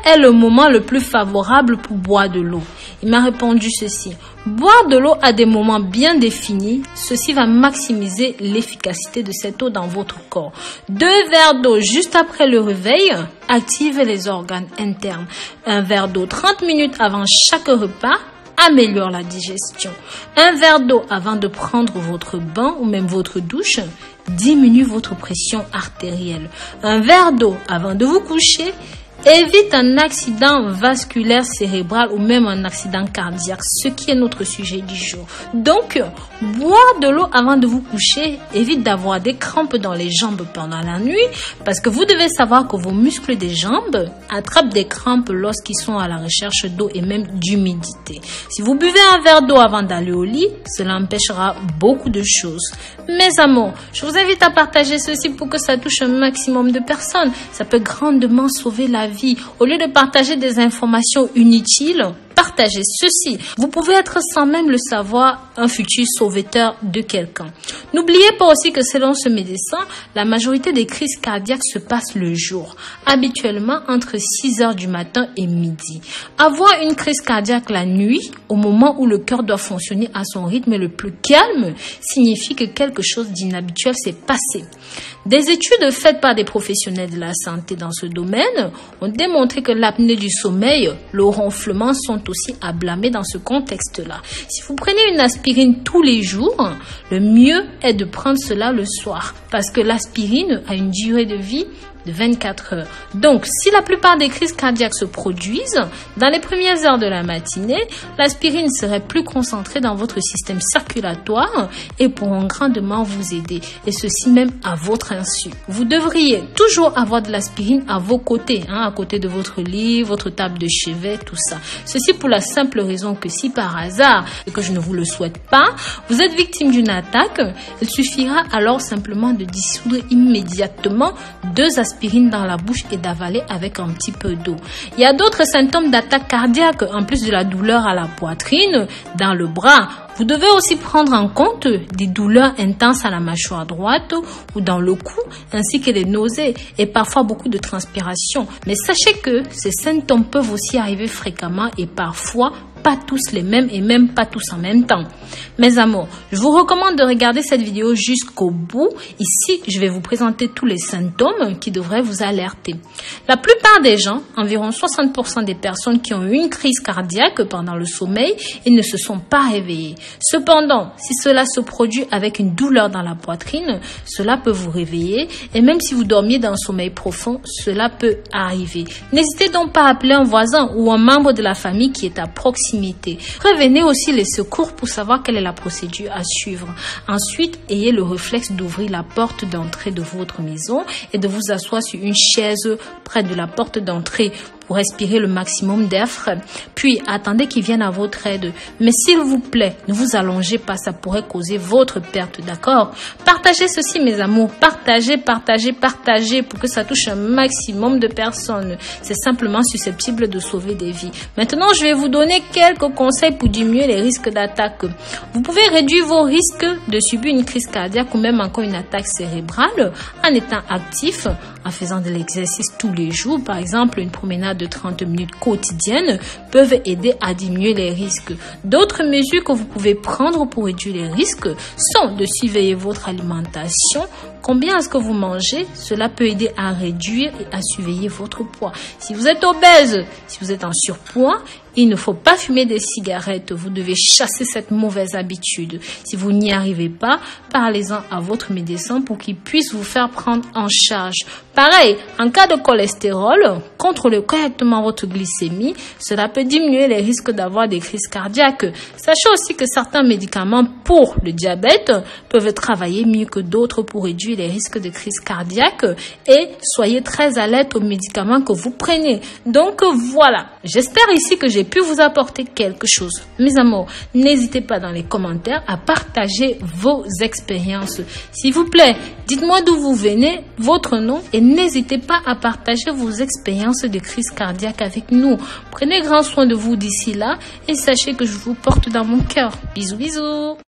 Quel est le moment le plus favorable pour boire de l'eau? Il m'a répondu ceci. Boire de l'eau à des moments bien définis, ceci va maximiser l'efficacité de cette eau dans votre corps. 2 verres d'eau juste après le réveil active les organes internes. 1 verre d'eau 30 minutes avant chaque repas améliore la digestion. 1 verre d'eau avant de prendre votre bain ou même votre douche diminue votre pression artérielle. 1 verre d'eau avant de vous coucher évite un accident vasculaire cérébral ou même un accident cardiaque, ce qui est notre sujet du jour. Donc, boire de l'eau avant de vous coucher évite d'avoir des crampes dans les jambes pendant la nuit, parce que vous devez savoir que vos muscles des jambes attrapent des crampes lorsqu'ils sont à la recherche d'eau et même d'humidité. Si vous buvez un verre d'eau avant d'aller au lit, cela empêchera beaucoup de choses. Mes amours, je vous invite à partager ceci pour que ça touche un maximum de personnes. Ça peut grandement sauver la vie. Au lieu de partager des informations inutiles, partagez ceci. Vous pouvez être sans même le savoir un futur sauveteur de quelqu'un. N'oubliez pas aussi que selon ce médecin, la majorité des crises cardiaques se passent le jour, habituellement entre 6 heures du matin et midi. Avoir une crise cardiaque la nuit, au moment où le cœur doit fonctionner à son rythme le plus calme, signifie que quelque chose d'inhabituel s'est passé. Des études faites par des professionnels de la santé dans ce domaine ont démontré que l'apnée du sommeil, le ronflement sont aussi à blâmer dans ce contexte-là. Si vous prenez une aspirine tous les jours, le mieux est de prendre cela le soir parce que l'aspirine a une durée de vie de 24 heures. Donc, si la plupart des crises cardiaques se produisent dans les premières heures de la matinée, l'aspirine serait plus concentrée dans votre système circulatoire et pourront grandement vous aider, et ceci même à votre insu. Vous devriez toujours avoir de l'aspirine à vos côtés, à côté de votre lit, votre table de chevet, tout ça. Ceci pour la simple raison que si par hasard, et que je ne vous le souhaite pas, vous êtes victime d'une attaque, il suffira alors simplement de dissoudre immédiatement 2 aspirines dans la bouche et d'avaler avec un petit peu d'eau. Il y a d'autres symptômes d'attaque cardiaque, en plus de la douleur à la poitrine, dans le bras. Vous devez aussi prendre en compte des douleurs intenses à la mâchoire droite ou dans le cou, ainsi que des nausées et parfois beaucoup de transpiration. Mais sachez que ces symptômes peuvent aussi arriver fréquemment et parfois pas tous les mêmes et même pas tous en même temps. Mes amours, je vous recommande de regarder cette vidéo jusqu'au bout. Ici, je vais vous présenter tous les symptômes qui devraient vous alerter. La plupart des gens, environ 60% des personnes qui ont eu une crise cardiaque pendant le sommeil, ils ne se sont pas réveillés. Cependant, si cela se produit avec une douleur dans la poitrine, cela peut vous réveiller et même si vous dormiez dans un sommeil profond, cela peut arriver. N'hésitez donc pas à appeler un voisin ou un membre de la famille qui est à proximité. Prévenez aussi les secours pour savoir quelle est la procédure à suivre. Ensuite, ayez le réflexe d'ouvrir la porte d'entrée de votre maison et de vous asseoir sur une chaise près de la porte d'entrée pour respirer le maximum d'air frais. Puis, attendez qu'ils viennent à votre aide. Mais s'il vous plaît, ne vous allongez pas, ça pourrait causer votre perte, d'accord? Partagez ceci, mes amours. Partagez pour que ça touche un maximum de personnes. C'est simplement susceptible de sauver des vies. Maintenant, je vais vous donner quelques conseils pour diminuer les risques d'attaque. Vous pouvez réduire vos risques de subir une crise cardiaque ou même encore une attaque cérébrale en étant actif, en faisant de l'exercice tous les jours. Par exemple, une promenade de 30 minutes quotidiennes peuvent aider à diminuer les risques. D'autres mesures que vous pouvez prendre pour réduire les risques sont de surveiller votre alimentation. Combien est-ce que vous mangez? Cela peut aider à réduire et à surveiller votre poids. Si vous êtes obèse, si vous êtes en surpoids, il ne faut pas fumer des cigarettes. Vous devez chasser cette mauvaise habitude. Si vous n'y arrivez pas, parlez-en à votre médecin pour qu'il puisse vous faire prendre en charge. Pareil, en cas de cholestérol, contrôlez correctement votre glycémie. Cela peut diminuer les risques d'avoir des crises cardiaques. Sachez aussi que certains médicaments pour le diabète peuvent travailler mieux que d'autres pour réduire les risques de crise cardiaque et soyez très alerte aux médicaments que vous prenez. Donc voilà, j'espère ici que j'ai pu vous apporter quelque chose. Mes amours, n'hésitez pas dans les commentaires à partager vos expériences. S'il vous plaît, dites-moi d'où vous venez, votre nom et n'hésitez pas à partager vos expériences de crise cardiaque avec nous. Prenez grand soin de vous d'ici là et sachez que je vous porte dans mon cœur. Bisous, bisous.